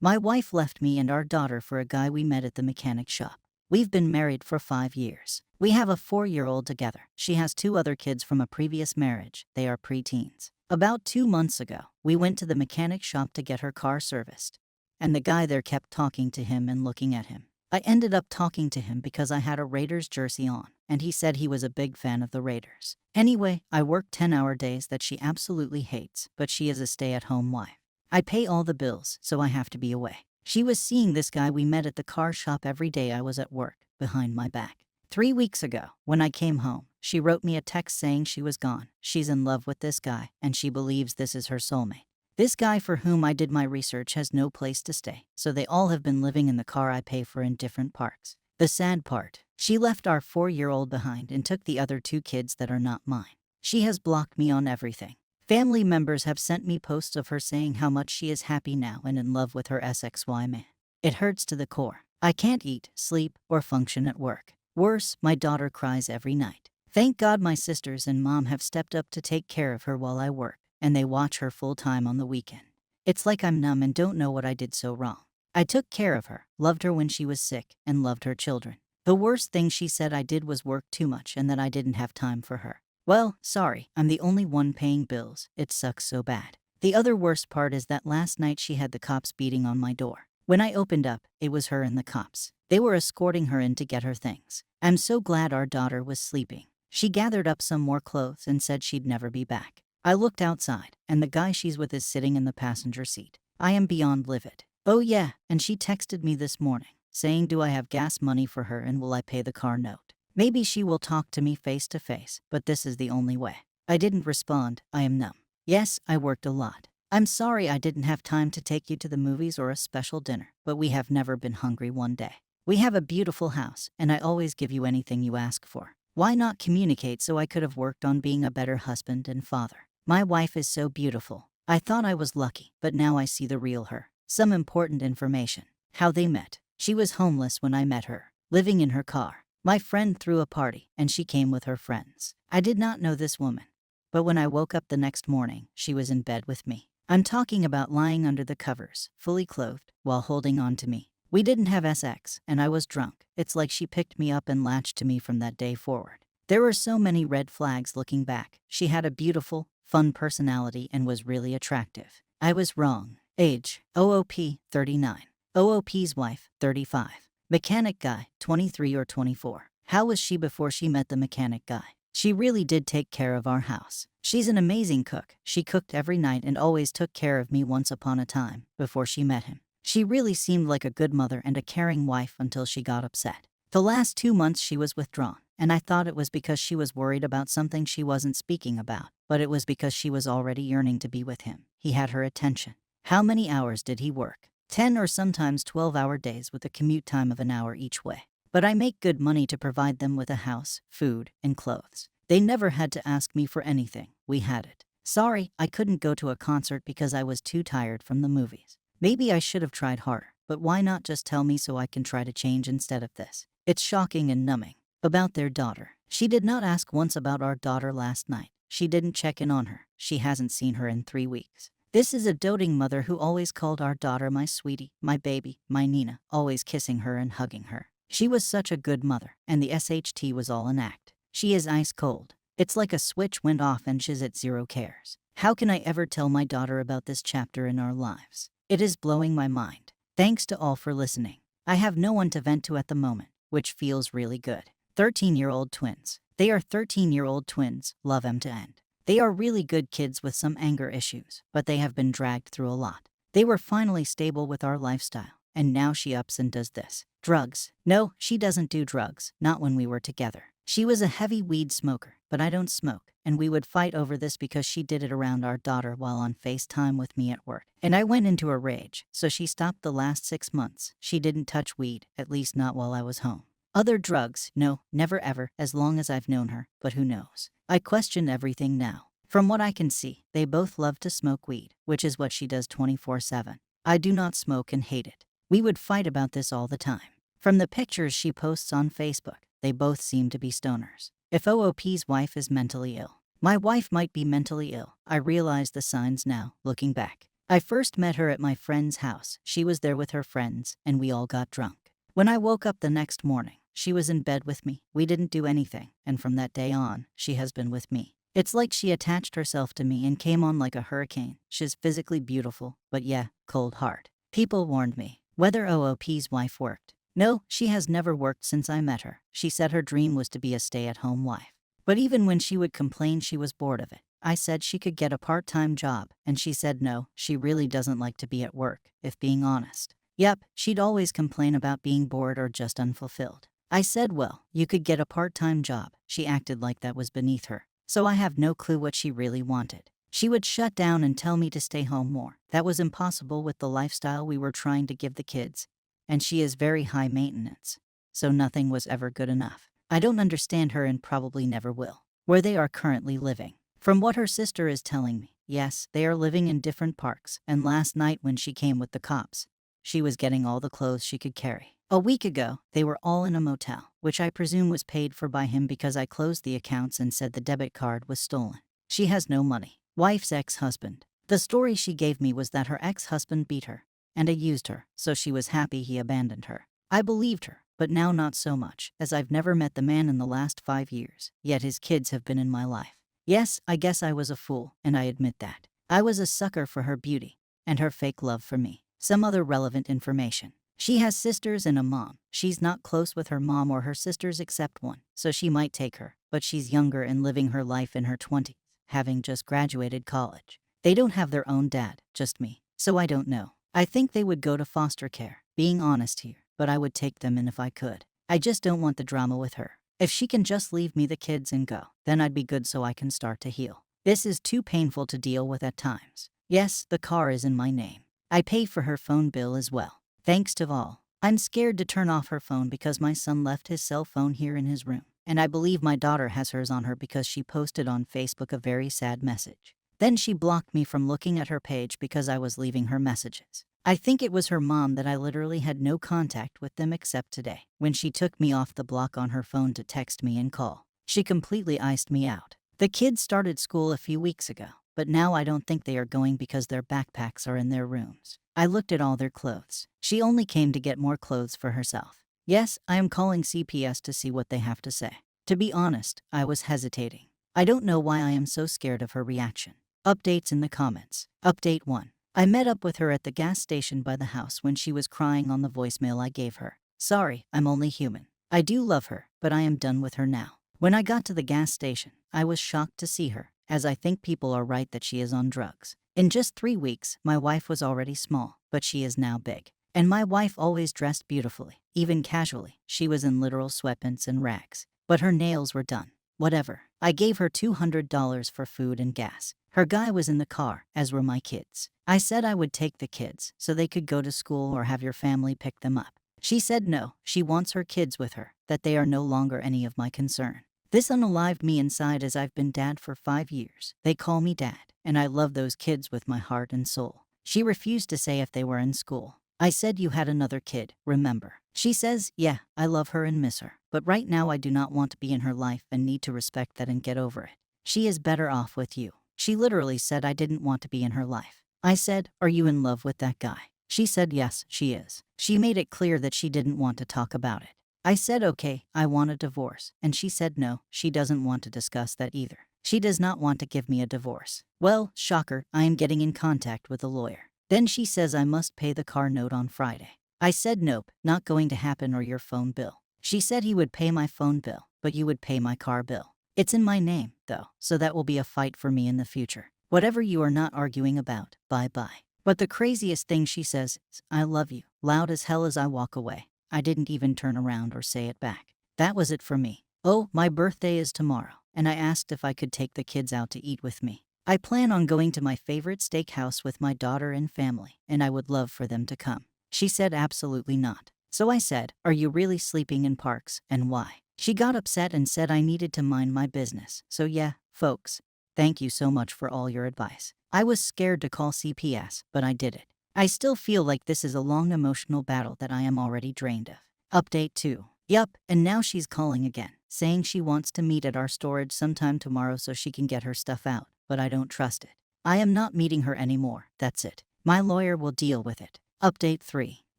My wife left me and our daughter for a guy we met at the mechanic shop. We've been married for 5 years. We have a 4-year-old together. She has 2 other kids from a previous marriage. They are preteens. About 2 months ago, we went to the mechanic shop to get her car serviced. And the guy there kept talking to him and looking at him. I ended up talking to him because I had a Raiders jersey on, and he said he was a big fan of the Raiders. Anyway, I work 10-hour days that she absolutely hates, but she is a stay-at-home wife. I pay all the bills, so I have to be away. She was seeing this guy we met at the car shop every day I was at work, behind my back. 3 weeks ago, when I came home, she wrote me a text saying she was gone. She's in love with this guy, and she believes this is her soulmate. This guy for whom I did my research has no place to stay, so they all have been living in the car I pay for in different parks. The sad part, she left our 4-year-old behind and took the other 2 kids that are not mine. She has blocked me on everything. Family members have sent me posts of her saying how much she is happy now and in love with her ex-wife man. It hurts to the core. I can't eat, sleep, or function at work. Worse, my daughter cries every night. Thank God my sisters and mom have stepped up to take care of her while I work, and they watch her full-time on the weekend. It's like I'm numb and don't know what I did so wrong. I took care of her, loved her when she was sick, and loved her children. The worst thing she said I did was work too much and that I didn't have time for her. Well, sorry, I'm the only one paying bills. It sucks so bad. The other worst part is that last night she had the cops beating on my door. When I opened up, it was her and the cops. They were escorting her in to get her things. I'm so glad our daughter was sleeping. She gathered up some more clothes and said she'd never be back. I looked outside, and the guy she's with is sitting in the passenger seat. I am beyond livid. Oh yeah, and she texted me this morning, saying do I have gas money for her and will I pay the car note. Maybe she will talk to me face to face, but this is the only way. I didn't respond. I am numb. Yes, I worked a lot. I'm sorry I didn't have time to take you to the movies or a special dinner, but we have never been hungry one day. We have a beautiful house, and I always give you anything you ask for. Why not communicate so I could have worked on being a better husband and father? My wife is so beautiful. I thought I was lucky, but now I see the real her. Some important information. How they met. She was homeless when I met her, living in her car. My friend threw a party, and she came with her friends. I did not know this woman, but when I woke up the next morning, she was in bed with me. I'm talking about lying under the covers, fully clothed, while holding on to me. We didn't have sex, and I was drunk. It's like she picked me up and latched to me from that day forward. There were so many red flags looking back. She had a beautiful, fun personality and was really attractive. I was wrong. Age, OOP, 39. OOP's wife, 35. Mechanic guy, 23 or 24. How was she before she met the mechanic guy? She really did take care of our house. She's an amazing cook. She cooked every night and always took care of me once upon a time, before she met him. She really seemed like a good mother and a caring wife until she got upset. The last 2 months she was withdrawn, and I thought it was because she was worried about something she wasn't speaking about, but it was because she was already yearning to be with him. He had her attention. How many hours did he work? 10 or sometimes 12-hour days with a commute time of an hour each way. But I make good money to provide them with a house, food, and clothes. They never had to ask me for anything. We had it. Sorry, I couldn't go to a concert because I was too tired from the movies. Maybe I should have tried harder, but why not just tell me so I can try to change instead of this? It's shocking and numbing. About their daughter. She did not ask once about our daughter last night. She didn't check in on her. She hasn't seen her in 3 weeks. This is a doting mother who always called our daughter my sweetie, my baby, my Nina, always kissing her and hugging her. She was such a good mother, and the SHT was all an act. She is ice cold. It's like a switch went off and she's at 0 cares. How can I ever tell my daughter about this chapter in our lives? It is blowing my mind. Thanks to all for listening. I have no one to vent to at the moment, which feels really good. 13-year-old twins. They are 13-year-old twins, love them to end. They are really good kids with some anger issues, but they have been dragged through a lot. They were finally stable with our lifestyle, and now she ups and does this. Drugs. No, she doesn't do drugs, not when we were together. She was a heavy weed smoker, but I don't smoke, and we would fight over this because she did it around our daughter while on FaceTime with me at work. And I went into a rage, so she stopped the last 6 months. She didn't touch weed, at least not while I was home. Other drugs, no, never ever, as long as I've known her, but who knows? I question everything now. From what I can see, they both love to smoke weed, which is what she does 24/7. I do not smoke and hate it. We would fight about this all the time. From the pictures she posts on Facebook, they both seem to be stoners. If OOP's wife is mentally ill, my wife might be mentally ill. I realize the signs now, looking back. I first met her at my friend's house. She was there with her friends, and we all got drunk. When I woke up the next morning, she was in bed with me. We didn't do anything, and from that day on, she has been with me. It's like she attached herself to me and came on like a hurricane. She's physically beautiful, but yeah, cold heart. People warned me whether OOP's wife worked. No, she has never worked since I met her. She said her dream was to be a stay-at-home wife. But even when she would complain she was bored of it, I said she could get a part-time job, and she said no, she really doesn't like to be at work, if being honest. Yep, she'd always complain about being bored or just unfulfilled. I said, well, you could get a part-time job. She acted like that was beneath her. So I have no clue what she really wanted. She would shut down and tell me to stay home more. That was impossible with the lifestyle we were trying to give the kids. And she is very high maintenance. So nothing was ever good enough. I don't understand her and probably never will. Where they are currently living. From what her sister is telling me, yes, they are living in different parks, and last night when she came with the cops, she was getting all the clothes she could carry. A week ago, they were all in a motel, which I presume was paid for by him because I closed the accounts and said the debit card was stolen. She has no money. Wife's ex-husband. The story she gave me was that her ex-husband beat her and abused her, so she was happy he abandoned her. I believed her, but now not so much, as I've never met the man in the last 5 years, yet his kids have been in my life. Yes, I guess I was a fool, and I admit that. I was a sucker for her beauty and her fake love for me. Some other relevant information. She has sisters and a mom. She's not close with her mom or her sisters except one, so she might take her, but she's younger and living her life in her 20s, having just graduated college. They don't have their own dad, just me, so I don't know. I think they would go to foster care, being honest here, but I would take them in if I could. I just don't want the drama with her. If she can just leave me the kids and go, then I'd be good so I can start to heal. This is too painful to deal with at times. Yes, the car is in my name. I pay for her phone bill as well. Thanks to all. I'm scared to turn off her phone because my son left his cell phone here in his room. And I believe my daughter has hers on her because she posted on Facebook a very sad message. Then she blocked me from looking at her page because I was leaving her messages. I think it was her mom that I literally had no contact with them except today, when she took me off the block on her phone to text me and call. She completely iced me out. The kids started school a few weeks ago, but now I don't think they are going because their backpacks are in their rooms. I looked at all their clothes. She only came to get more clothes for herself. Yes, I am calling CPS to see what they have to say. To be honest, I was hesitating. I don't know why I am so scared of her reaction. Updates in the comments. Update 1. I met up with her at the gas station by the house when she was crying on the voicemail I gave her. Sorry, I'm only human. I do love her, but I am done with her now. When I got to the gas station, I was shocked to see her, as I think people are right that she is on drugs. In just 3 weeks, my wife was already small, but she is now big. And my wife always dressed beautifully, even casually. She was in literal sweatpants and rags, but her nails were done. Whatever. I gave her $200 for food and gas. Her guy was in the car, as were my kids. I said I would take the kids so they could go to school or have your family pick them up. She said no, she wants her kids with her, that they are no longer any of my concern. This unalived me inside as I've been dad for 5 years. They call me dad, and I love those kids with my heart and soul. She refused to say if they were in school. I said you had another kid, remember? She says, yeah, I love her and miss her, but right now I do not want to be in her life and need to respect that and get over it. She is better off with you. She literally said I didn't want to be in her life. I said, are you in love with that guy? She said yes, she is. She made it clear that she didn't want to talk about it. I said okay, I want a divorce, and she said no, she doesn't want to discuss that either. She does not want to give me a divorce. Well, shocker, I am getting in contact with a lawyer. Then she says I must pay the car note on Friday. I said nope, not going to happen, or your phone bill. She said he would pay my phone bill, but you would pay my car bill. It's in my name, though, so that will be a fight for me in the future. Whatever, you are not arguing about, bye-bye. But the craziest thing she says is, I love you, loud as hell as I walk away. I didn't even turn around or say it back. That was it for me. Oh, my birthday is tomorrow, and I asked if I could take the kids out to eat with me. I plan on going to my favorite steakhouse with my daughter and family, and I would love for them to come. She said absolutely not. So I said, are you really sleeping in parks, and why? She got upset and said I needed to mind my business. So yeah, folks, thank you so much for all your advice. I was scared to call CPS, but I did it. I still feel like this is a long emotional battle that I am already drained of. Update 2. Yup, and now she's calling again, saying she wants to meet at our storage sometime tomorrow so she can get her stuff out, but I don't trust it. I am not meeting her anymore, that's it. My lawyer will deal with it. Update 3.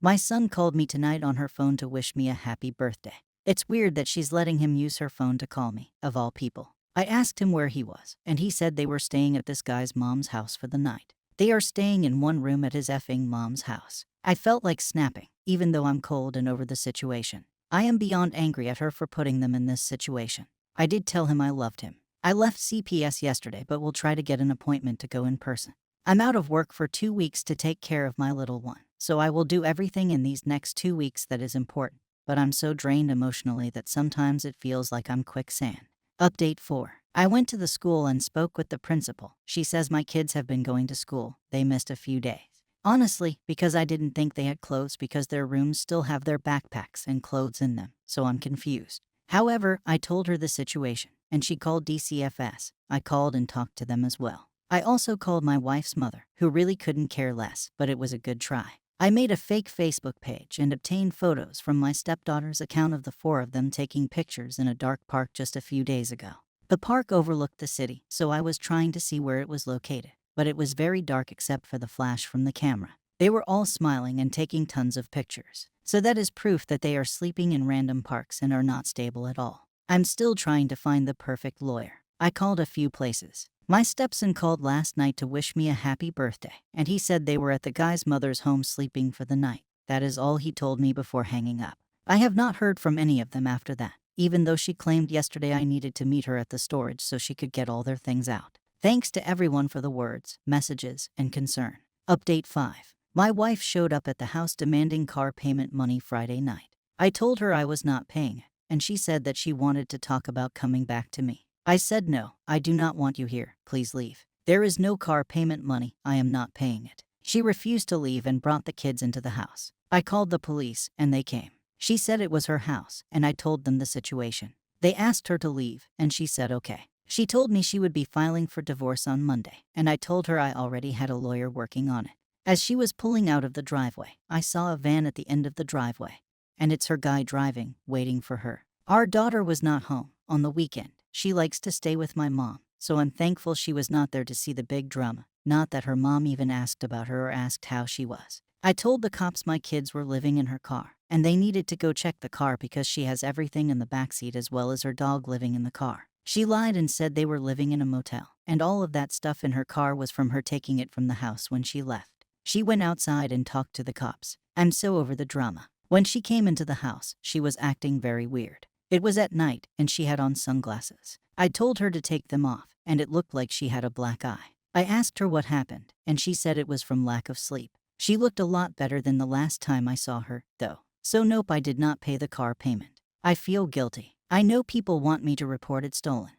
My son called me tonight on her phone to wish me a happy birthday. It's weird that she's letting him use her phone to call me, of all people. I asked him where he was, and he said they were staying at this guy's mom's house for the night. They are staying in one room at his effing mom's house. I felt like snapping, even though I'm cold and over the situation. I am beyond angry at her for putting them in this situation. I did tell him I loved him. I left CPS yesterday, but will try to get an appointment to go in person. I'm out of work for 2 weeks to take care of my little one, so I will do everything in these next 2 weeks that is important, but I'm so drained emotionally that sometimes it feels like I'm quicksand. Update 4. I went to the school and spoke with the principal. She says my kids have been going to school. They missed a few days. Honestly, because I didn't think they had clothes because their rooms still have their backpacks and clothes in them, so I'm confused. However, I told her the situation, and she called DCFS. I called and talked to them as well. I also called my wife's mother, who really couldn't care less, but it was a good try. I made a fake Facebook page and obtained photos from my stepdaughter's account of the 4 of them taking pictures in a dark park just a few days ago. The park overlooked the city, so I was trying to see where it was located, but it was very dark except for the flash from the camera. They were all smiling and taking tons of pictures. So that is proof that they are sleeping in random parks and are not stable at all. I'm still trying to find the perfect lawyer. I called a few places. My stepson called last night to wish me a happy birthday, and he said they were at the guy's mother's home sleeping for the night. That is all he told me before hanging up. I have not heard from any of them after that, even though she claimed yesterday I needed to meet her at the storage so she could get all their things out. Thanks to everyone for the words, messages, and concern. Update 5. My wife showed up at the house demanding car payment money Friday night. I told her I was not paying it, and she said that she wanted to talk about coming back to me. I said no, I do not want you here, please leave. There is no car payment money, I am not paying it. She refused to leave and brought the kids into the house. I called the police, and they came. She said it was her house, and I told them the situation. They asked her to leave, and she said okay. She told me she would be filing for divorce on Monday, and I told her I already had a lawyer working on it. As she was pulling out of the driveway, I saw a van at the end of the driveway, and it's her guy driving, waiting for her. Our daughter was not home on the weekend. She likes to stay with my mom, so I'm thankful she was not there to see the big drama, not that her mom even asked about her or asked how she was. I told the cops my kids were living in her car, and they needed to go check the car because she has everything in the backseat as well as her dog living in the car. She lied and said they were living in a motel, and all of that stuff in her car was from her taking it from the house when she left. She went outside and talked to the cops. I'm so over the drama. When she came into the house, she was acting very weird. It was at night, and she had on sunglasses. I told her to take them off, and it looked like she had a black eye. I asked her what happened, and she said it was from lack of sleep. She looked a lot better than the last time I saw her, though. So nope, I did not pay the car payment. I feel guilty. I know people want me to report it stolen,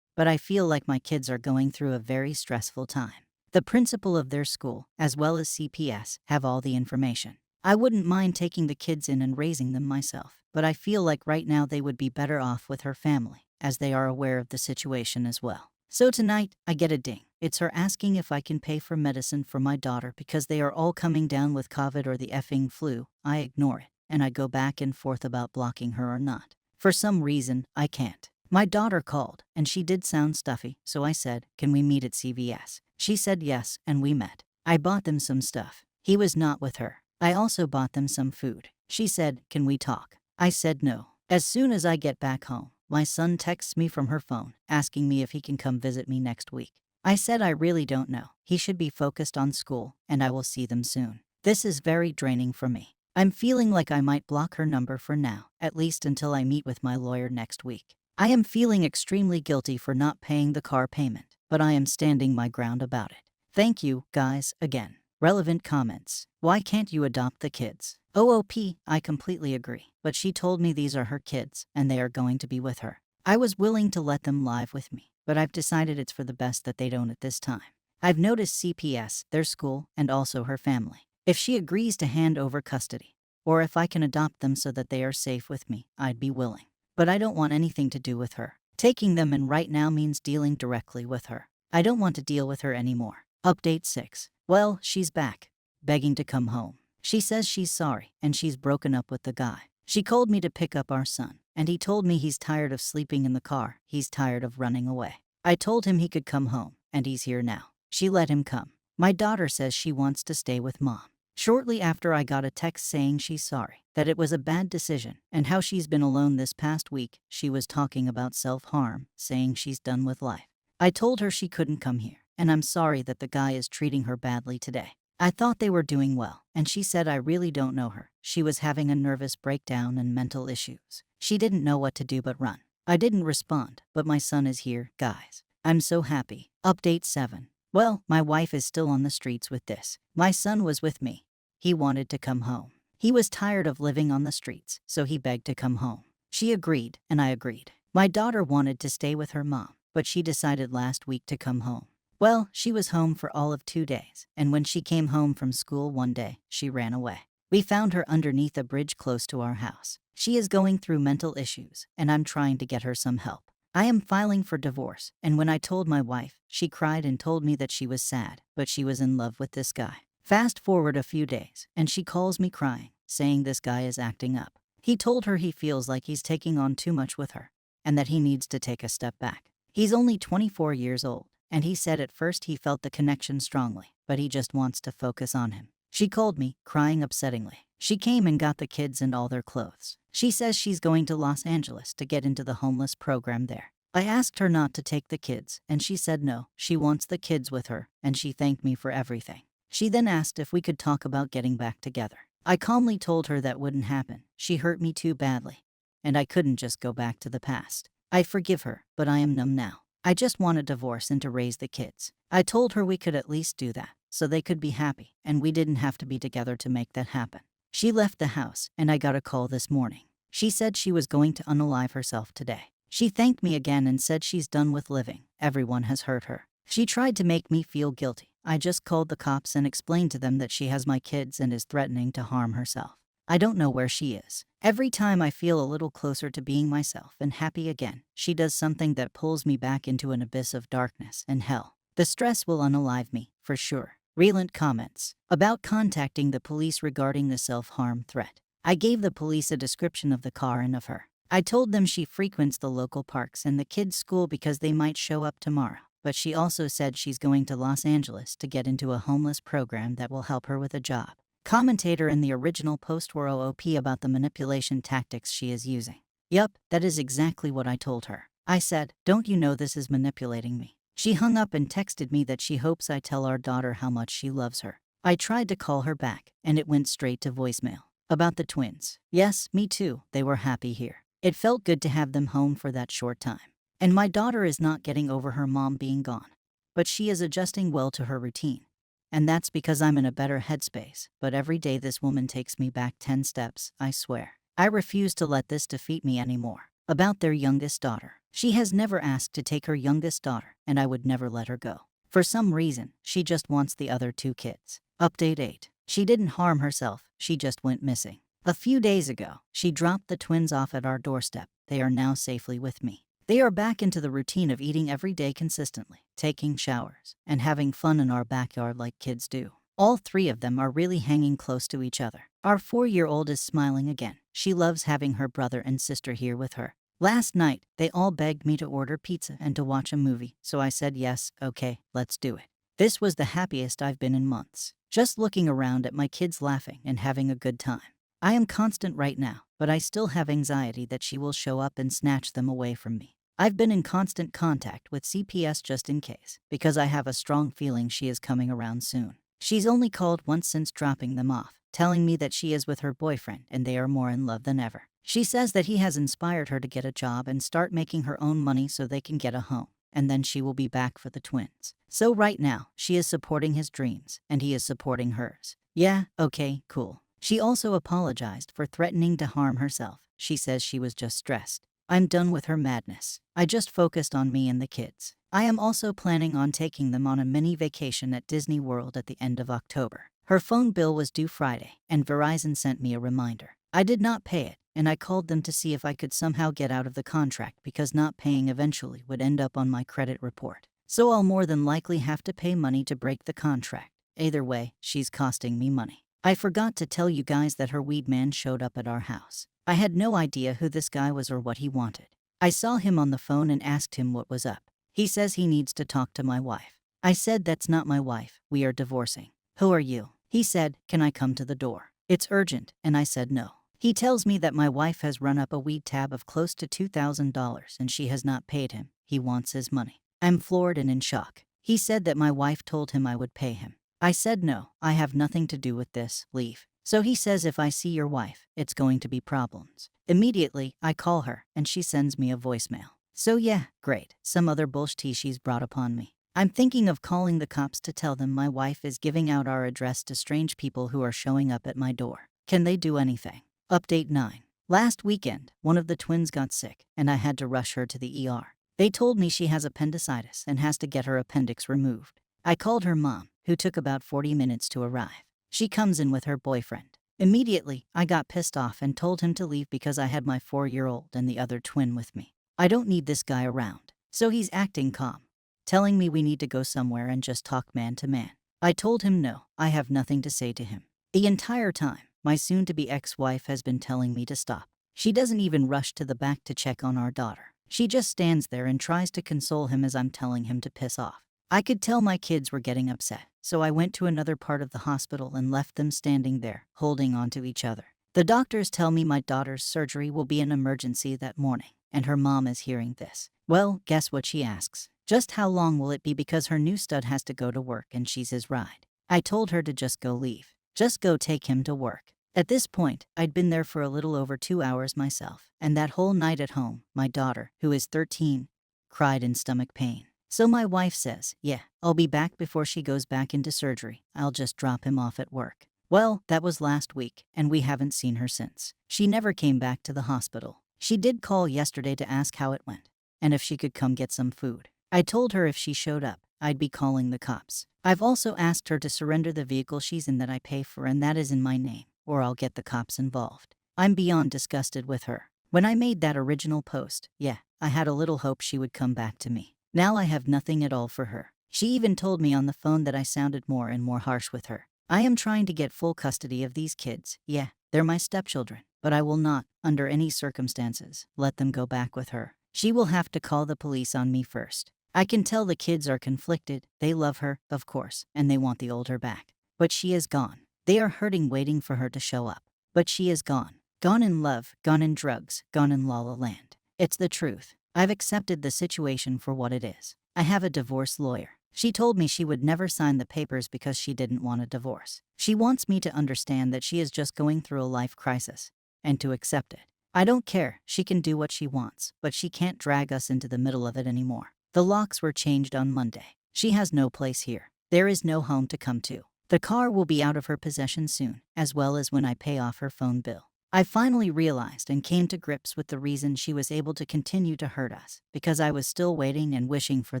but I feel like my kids are going through a very stressful time. The principal of their school, as well as CPS, have all the information. I wouldn't mind taking the kids in and raising them myself, but I feel like right now they would be better off with her family, as they are aware of the situation as well. So tonight, I get a ding. It's her asking if I can pay for medicine for my daughter because they are all coming down with COVID or the effing flu. I ignore it, and I go back and forth about blocking her or not. For some reason, I can't. My daughter called, and she did sound stuffy, so I said, "Can we meet at CVS?" She said yes, and we met. I bought them some stuff. He was not with her. I also bought them some food. She said, "Can we talk?" I said no. As soon as I get back home, my son texts me from her phone, asking me if he can come visit me next week. I said I really don't know. He should be focused on school, and I will see them soon. This is very draining for me. I'm feeling like I might block her number for now, at least until I meet with my lawyer next week. I am feeling extremely guilty for not paying the car payment, but I am standing my ground about it. Thank you, guys, again. Relevant comments. Why can't you adopt the kids? OOP, I completely agree, but she told me these are her kids, and they are going to be with her. I was willing to let them live with me, but I've decided it's for the best that they don't at this time. I've noticed CPS, their school, and also her family. If she agrees to hand over custody, or if I can adopt them so that they are safe with me, I'd be willing. But I don't want anything to do with her. Taking them in right now means dealing directly with her. I don't want to deal with her anymore. Update 6. Well, she's back, begging to come home. She says she's sorry, and she's broken up with the guy. She called me to pick up our son, and he told me he's tired of sleeping in the car. He's tired of running away. I told him he could come home, and he's here now. She let him come. My daughter says she wants to stay with mom. Shortly after, I got a text saying she's sorry, that it was a bad decision, and how she's been alone this past week. She was talking about self-harm, saying she's done with life. I told her she couldn't come here, and I'm sorry that the guy is treating her badly today. I thought they were doing well, and she said I really don't know her. She was having a nervous breakdown and mental issues. She didn't know what to do but run. I didn't respond, but my son is here, guys. I'm so happy. Update 7. Well, my wife is still on the streets with this. My son was with me. He wanted to come home. He was tired of living on the streets, so he begged to come home. She agreed, and I agreed. My daughter wanted to stay with her mom, but she decided last week to come home. Well, she was home for all of 2 days, and when she came home from school one day, she ran away. We found her underneath a bridge close to our house. She is going through mental issues, and I'm trying to get her some help. I am filing for divorce, and when I told my wife, she cried and told me that she was sad, but she was in love with this guy. Fast forward a few days, and she calls me crying, saying this guy is acting up. He told her he feels like he's taking on too much with her, and that he needs to take a step back. He's only 24 years old, and he said at first he felt the connection strongly, but he just wants to focus on him. She called me, crying upsettingly. She came and got the kids and all their clothes. She says she's going to Los Angeles to get into the homeless program there. I asked her not to take the kids, and she said no, she wants the kids with her, and she thanked me for everything. She then asked if we could talk about getting back together. I calmly told her that wouldn't happen. She hurt me too badly, and I couldn't just go back to the past. I forgive her, but I am numb now. I just want a divorce and to raise the kids. I told her we could at least do that, so they could be happy, and we didn't have to be together to make that happen. She left the house, and I got a call this morning. She said she was going to unalive herself today. She thanked me again and said she's done with living. Everyone has hurt her. She tried to make me feel guilty. I just called the cops and explained to them that she has my kids and is threatening to harm herself. I don't know where she is. Every time I feel a little closer to being myself and happy again, she does something that pulls me back into an abyss of darkness and hell. The stress will unalive me, for sure. Relent comments about contacting the police regarding the self-harm threat. I gave the police a description of the car and of her. I told them she frequents the local parks and the kids' school because they might show up tomorrow. But she also said she's going to Los Angeles to get into a homeless program that will help her with a job. Commentator in the original post were OOP about the manipulation tactics she is using. Yup, that is exactly what I told her. I said, don't you know this is manipulating me? She hung up and texted me that she hopes I tell our daughter how much she loves her. I tried to call her back, and it went straight to voicemail. About the twins. Yes, me too, they were happy here. It felt good to have them home for that short time. And my daughter is not getting over her mom being gone. But she is adjusting well to her routine. And that's because I'm in a better headspace. But every day this woman takes me back 10 steps, I swear. I refuse to let this defeat me anymore. About their youngest daughter. She has never asked to take her youngest daughter, and I would never let her go. For some reason, she just wants the other 2 kids. Update 8. She didn't harm herself, she just went missing. A few days ago, she dropped the twins off at our doorstep. They are now safely with me. They are back into the routine of eating every day consistently, taking showers, and having fun in our backyard like kids do. All 3 of them are really hanging close to each other. Our 4-year-old is smiling again. She loves having her brother and sister here with her. Last night, they all begged me to order pizza and to watch a movie, so I said yes, okay, let's do it. This was the happiest I've been in months. Just looking around at my kids laughing and having a good time. I am constant right now, but I still have anxiety that she will show up and snatch them away from me. I've been in constant contact with CPS just in case, because I have a strong feeling she is coming around soon. She's only called once since dropping them off, telling me that she is with her boyfriend and they are more in love than ever. She says that he has inspired her to get a job and start making her own money so they can get a home, and then she will be back for the twins. So right now, she is supporting his dreams, and he is supporting hers. Yeah, okay, cool. She also apologized for threatening to harm herself. She says she was just stressed. I'm done with her madness. I just focused on me and the kids. I am also planning on taking them on a mini vacation at Disney World at the end of October. Her phone bill was due Friday, and Verizon sent me a reminder. I did not pay it, and I called them to see if I could somehow get out of the contract because not paying eventually would end up on my credit report. So I'll more than likely have to pay money to break the contract. Either way, she's costing me money. I forgot to tell you guys that her weed man showed up at our house. I had no idea who this guy was or what he wanted. I saw him on the phone and asked him what was up. He says he needs to talk to my wife. I said, "That's not my wife. We are divorcing." "Who are you?" He said, "Can I come to the door? It's urgent," and I said no. He tells me that my wife has run up a weed tab of close to $2,000 and she has not paid him. He wants his money. I'm floored and in shock. He said that my wife told him I would pay him. I said no, I have nothing to do with this, leave. So he says if I see your wife, it's going to be problems. Immediately, I call her and she sends me a voicemail. So yeah, great, some other bullshit she's brought upon me. I'm thinking of calling the cops to tell them my wife is giving out our address to strange people who are showing up at my door. Can they do anything? Update 9. Last weekend, one of the twins got sick and I had to rush her to the ER. They told me she has appendicitis and has to get her appendix removed. I called her mom, who took about 40 minutes to arrive. She comes in with her boyfriend. Immediately, I got pissed off and told him to leave because I had my 4-year-old and the other twin with me. I don't need this guy around. So he's acting calm, telling me we need to go somewhere and just talk man to man. I told him no, I have nothing to say to him. The entire time, my soon-to-be ex-wife has been telling me to stop. She doesn't even rush to the back to check on our daughter. She just stands there and tries to console him as I'm telling him to piss off. I could tell my kids were getting upset, so I went to another part of the hospital and left them standing there, holding on to each other. The doctors tell me my daughter's surgery will be an emergency that morning, and her mom is hearing this. Well, guess what she asks? Just how long will it be because her new stud has to go to work and she's his ride. I told her to just go leave. Just go take him to work. At this point, I'd been there for a little over 2 hours myself, and that whole night at home, my daughter, who is 13, cried in stomach pain. So my wife says, yeah, I'll be back before she goes back into surgery. I'll just drop him off at work. Well, that was last week, and we haven't seen her since. She never came back to the hospital. She did call yesterday to ask how it went, and if she could come get some food. I told her if she showed up, I'd be calling the cops. I've also asked her to surrender the vehicle she's in that I pay for and that is in my name, or I'll get the cops involved. I'm beyond disgusted with her. When I made that original post, yeah, I had a little hope she would come back to me. Now I have nothing at all for her. She even told me on the phone that I sounded more and more harsh with her. I am trying to get full custody of these kids. Yeah, they're my stepchildren, but I will not, under any circumstances, let them go back with her. She will have to call the police on me first. I can tell the kids are conflicted. They love her, of course, and they want the older back. But she is gone. They are hurting waiting for her to show up. But she is gone. Gone in love, gone in drugs, gone in la la land. It's the truth. I've accepted the situation for what it is. I have a divorce lawyer. She told me she would never sign the papers because she didn't want a divorce. She wants me to understand that she is just going through a life crisis, and to accept it. I don't care, she can do what she wants, but she can't drag us into the middle of it anymore. The locks were changed on Monday. She has no place here. There is no home to come to. The car will be out of her possession soon, as well as when I pay off her phone bill. I finally realized and came to grips with the reason she was able to continue to hurt us, because I was still waiting and wishing for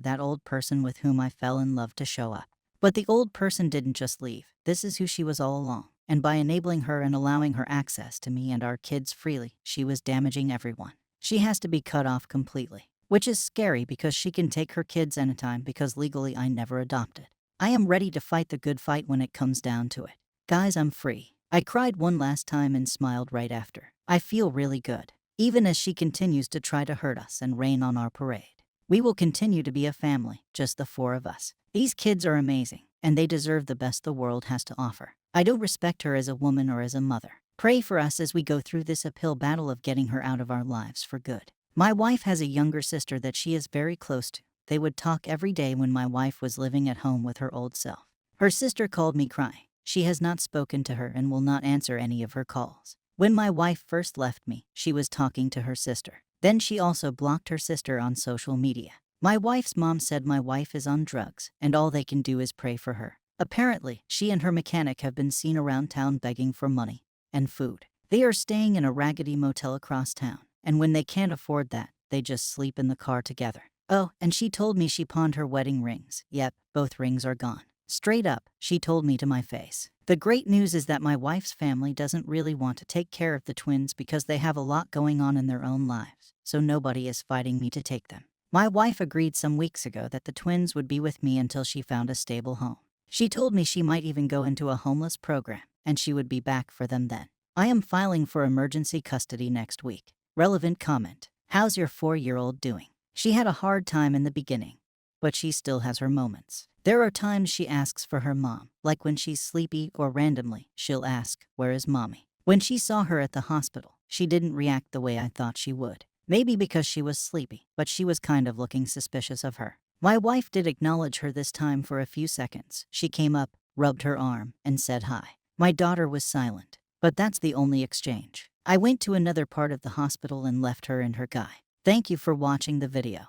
that old person with whom I fell in love to show up. But the old person didn't just leave. This is who she was all along. And by enabling her and allowing her access to me and our kids freely, she was damaging everyone. She has to be cut off completely. Which is scary because she can take her kids anytime because legally I never adopted. I am ready to fight the good fight when it comes down to it. Guys, I'm free. I cried one last time and smiled right after. I feel really good. Even as she continues to try to hurt us and rain on our parade. We will continue to be a family, just the 4 of us. These kids are amazing, and they deserve the best the world has to offer. I don't respect her as a woman or as a mother. Pray for us as we go through this uphill battle of getting her out of our lives for good. My wife has a younger sister that she is very close to. They would talk every day when my wife was living at home with her old self. Her sister called me crying. She has not spoken to her and will not answer any of her calls. When my wife first left me, she was talking to her sister. Then she also blocked her sister on social media. My wife's mom said my wife is on drugs, and all they can do is pray for her. Apparently, she and her mechanic have been seen around town begging for money and food. They are staying in a raggedy motel across town, and when they can't afford that, they just sleep in the car together. Oh, and she told me she pawned her wedding rings. Yep, both rings are gone. Straight up, she told me to my face. The great news is that my wife's family doesn't really want to take care of the twins because they have a lot going on in their own lives, so nobody is fighting me to take them. My wife agreed some weeks ago that the twins would be with me until she found a stable home. She told me she might even go into a homeless program, and she would be back for them then. I am filing for emergency custody next week. Relevant comment. How's your 4-year-old doing? She had a hard time in the beginning, but she still has her moments. There are times she asks for her mom, like when she's sleepy or randomly, she'll ask, "Where is mommy?" When she saw her at the hospital, she didn't react the way I thought she would. Maybe because she was sleepy, but she was kind of looking suspicious of her. My wife did acknowledge her this time for a few seconds. She came up, rubbed her arm, and said hi. My daughter was silent, but that's the only exchange. I went to another part of the hospital and left her and her guy. Thank you for watching the video.